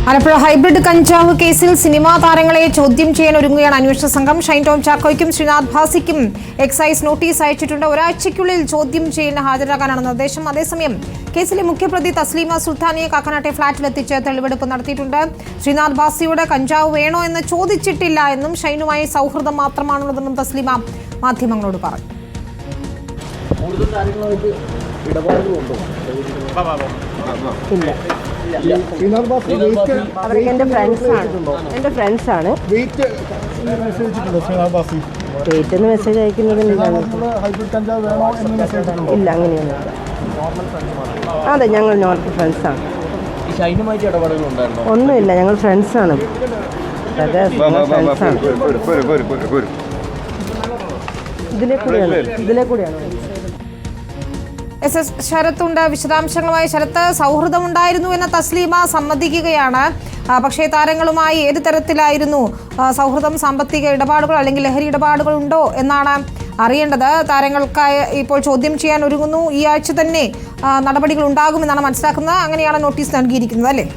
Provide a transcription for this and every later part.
Alappuzha hybrid കഞ്ചാവ് കേസിൽ cinema താരങ്ങളെ ചോദ്യം ചെയ്യാൻ ഒരുങ്ങുകയാണ് അന്വേഷണ സംഘം. ഷൈൻ ടോം ചാക്കോയ്ക്കും ശ്രീനാഥ് ഭാസിക്കും എക്സൈസ് നോട്ടീസ് അയച്ചിട്ടുണ്ട്. ഒരാഴ്ചയ്ക്കുള്ളിൽ ചോദ്യം ചെയ്യലിന് ഹാജരാകാനാണ് നിർദ്ദേശം. അതേസമയം കേസിലെ മുഖ്യപ്രതി തസ്ലീമ സുൽത്താനിയെ കാക്കനാട്ടെ ഫ്ളാറ്റിലെത്തിച്ച് തെളിവെടുപ്പ് നടത്തിയിട്ടുണ്ട്. ശ്രീനാഥ് ഭാസിയോട് കഞ്ചാവ് വേണോ എന്ന് ചോദിച്ചിട്ടില്ല എന്നും ഷൈനുമായി സൗഹൃദം മാത്രമാണുള്ളതെന്നും തസ്ലീമ മാധ്യമങ്ങളോട് പറഞ്ഞു. അവരൊക്കെ എൻ്റെ ഫ്രണ്ട്സാണ്. വെയിറ്റ് മെസ്സേജ് അയക്കുന്നതിന് ഇല്ല, അങ്ങനെയൊന്നുമില്ല. അതെ, ഞങ്ങൾ നോർമൽ ഫ്രണ്ട്സാണ്. ഒന്നുമില്ല, ഞങ്ങൾ ഫ്രണ്ട്സാണ്. ഇതിലെ കൂടിയാണ്. SS ശരത്തുണ്ട്. വിശദാംശങ്ങളുമായി ശരത്ത്, സൗഹൃദമുണ്ടായിരുന്നു എന്ന തസ്ലീമ സമ്മതിക്കുകയാണ്. പക്ഷേ താരങ്ങളുമായി ഏത് തരത്തിലായിരുന്നു സൗഹൃദം? സാമ്പത്തിക ഇടപാടുകൾ അല്ലെങ്കിൽ ലഹരി ഇടപാടുകൾ ഉണ്ടോ എന്നാണ് അറിയേണ്ടത്. താരങ്ങൾക്കായി ഇപ്പോൾ ചോദ്യം ചെയ്യാൻ ഒരുങ്ങുന്നു. ഈ ആഴ്ച തന്നെ നടപടികൾ ഉണ്ടാകുമെന്നാണ് മനസ്സിലാക്കുന്നത്. അങ്ങനെയാണ് നോട്ടീസ് നൽകിയിരിക്കുന്നത്, അല്ലേ?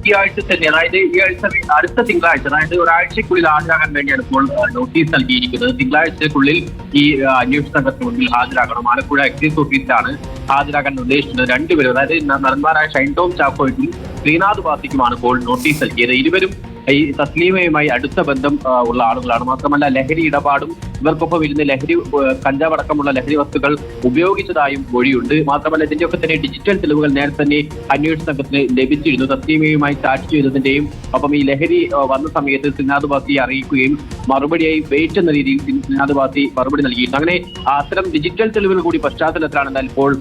ഈ ആഴ്ച തന്നെ, അതായത് ഈ ആഴ്ച അടുത്ത തിങ്കളാഴ്ച, അതായത് ഒരാഴ്ചക്കുള്ളിൽ ഹാജരാകാൻ വേണ്ടിയാണ് ഇപ്പോൾ നോട്ടീസ് നൽകിയിരിക്കുന്നത്. തിങ്കളാഴ്ചക്കുള്ളിൽ ഈ അന്വേഷണ സംഘത്തിന് മുന്നിൽ ഹാജരാകണം. ആലപ്പുഴ എക്സൈസ് ഓഫീസിലാണ് ഹാജരാകാൻ നിർദ്ദേശിച്ചത്. രണ്ടുപേരും, അതായത് നടന്മാരായ ഷൈൻ ടോം ചാക്കോയ്ക്കും ശ്രീനാഥ് ഭാസിക്കുമാണ് ഇപ്പോൾ നോട്ടീസ് നൽകിയത്. ഇരുവരും ഈ തസ്ലീമയുമായി അടുത്ത ബന്ധം ഉള്ള ആളുകളാണ്. മാത്രമല്ല ലഹരി ഇടപാടും ഇവർക്കൊപ്പം ഇരുന്ന് ലഹരി കഞ്ചാവ് അടക്കമുള്ള ലഹരി വസ്തുക്കൾ ഉപയോഗിച്ചതായും മൊഴിയുണ്ട്. മാത്രമല്ല ഇതിന്റെയൊക്കെ തന്നെ ഡിജിറ്റൽ തെളിവുകൾ നേരത്തെ തന്നെ അന്വേഷണ സംഘത്തിന് ലഭിച്ചിരുന്നു. തസ്ലീമയുമായി ചാറ്റ് ചെയ്തതിന്റെയും ഒപ്പം ഈ ലഹരി വന്ന സമയത്ത് ശ്രീനാഥ് ഭാസിയെ അറിയിക്കുകയും മറുപടിയായി വെയിറ്റ് എന്ന രീതിയിൽ ശ്രീനാഥ് ഭാസി മറുപടി നൽകിയിരുന്നു. അങ്ങനെ അത്തരം ഡിജിറ്റൽ തെളിവുകൾ കൂടി പശ്ചാത്തലത്തിലാണ് എന്നാൽ ഇപ്പോൾ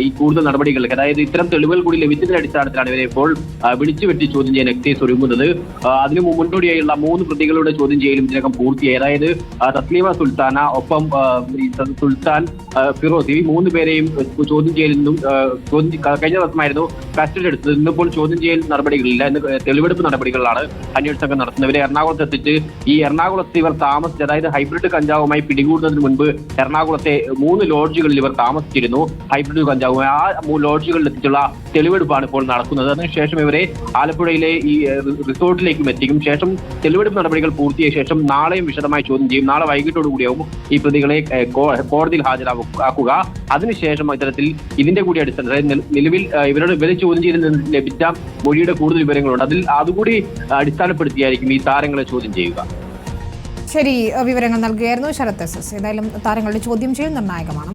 ഈ കൂടുതൽ നടപടികളിലേക്ക്, അതായത് ഇത്തരം തെളിവുകൾ കൂടി ലഭിച്ചതിന്റെ അടിസ്ഥാനത്തിലാണ് ഇവരെ ഇപ്പോൾ വിളിച്ചുവെട്ടി ചോദ്യം ചെയ്യാൻ എക്സൈസ് ഒരുങ്ങുന്നത്. അതിനു മുന്നോടിയായുള്ള 3 പ്രതികളുടെ ചോദ്യം ചെയ്യലും ഇതിനകം പൂർത്തിയായി. അതായത് തസ്ലീമ സുൽത്താന, ഒപ്പം സുൽത്താൻ, ഫിറോസ്, ഈ 3 പേരെയും ചോദ്യം ചെയ്യലിൽ നിന്നും കഴിഞ്ഞ ദിവസമായിരുന്നു കസ്റ്റഡി എടുത്തത്. ഇന്നിപ്പോൾ ചോദ്യം ചെയ്യൽ നടപടികളില്ല, ഇന്ന് തെളിവെടുപ്പ് നടപടികളാണ് അന്വേഷണ സംഘം നടത്തുന്നത്. ഇവരെ എറണാകുളത്ത് എത്തിച്ച് ഈ എറണാകുളത്ത് ഇവർ താമസിച്ച്, അതായത് ഹൈബ്രിഡ് കഞ്ചാവുമായി പിടികൂടുന്നതിന് മുൻപ് എറണാകുളത്തെ 3 ലോഡ്ജുകളിൽ ഇവർ താമസിച്ചിരുന്നു. ഹൈബ്രിഡ് കഞ്ചാവുമായി ആ ലോഡ്ജുകളിൽ എത്തിച്ചുള്ള തെളിവെടുപ്പാണ് ഇപ്പോൾ നടക്കുന്നത്. അതിനുശേഷം ഇവരെ ആലപ്പുഴയിലെ ഈ റിസോർട്ടിലേക്കും എത്തിക്കും. ശേഷം തെളിവെടുപ്പ് നടപടികൾ പൂർത്തിയായ ശേഷം നാളെയും വിശദമായി ചോദ്യം ചെയ്യും. നാളെ വൈകിട്ടോടുകൂടിയാവും ഈ പ്രതികളെ കോടതിയിൽ ഹാജരാക്കുക. അതിനുശേഷം ഇത്തരത്തിൽ ഇതിന്റെ കൂടി അടിസ്ഥാനം, അതായത് നിലവിൽ ഇവരെ ചോദ്യം ചെയ്തതിൽ ലഭിച്ച മൊഴിയുടെ കൂടുതൽ വിവരങ്ങളുണ്ട്. അതുകൂടി അടിസ്ഥാനപ്പെടുത്തിയായിരിക്കും ഈ താരങ്ങളെ ചോദ്യം ചെയ്യുക. ശരി, വിവരങ്ങൾ നൽകുകയായിരുന്നു ശരത് SS. ഏതായാലും താരങ്ങളുടെ ചോദ്യം ചെയ്യൽ നിർണായകമാണ്.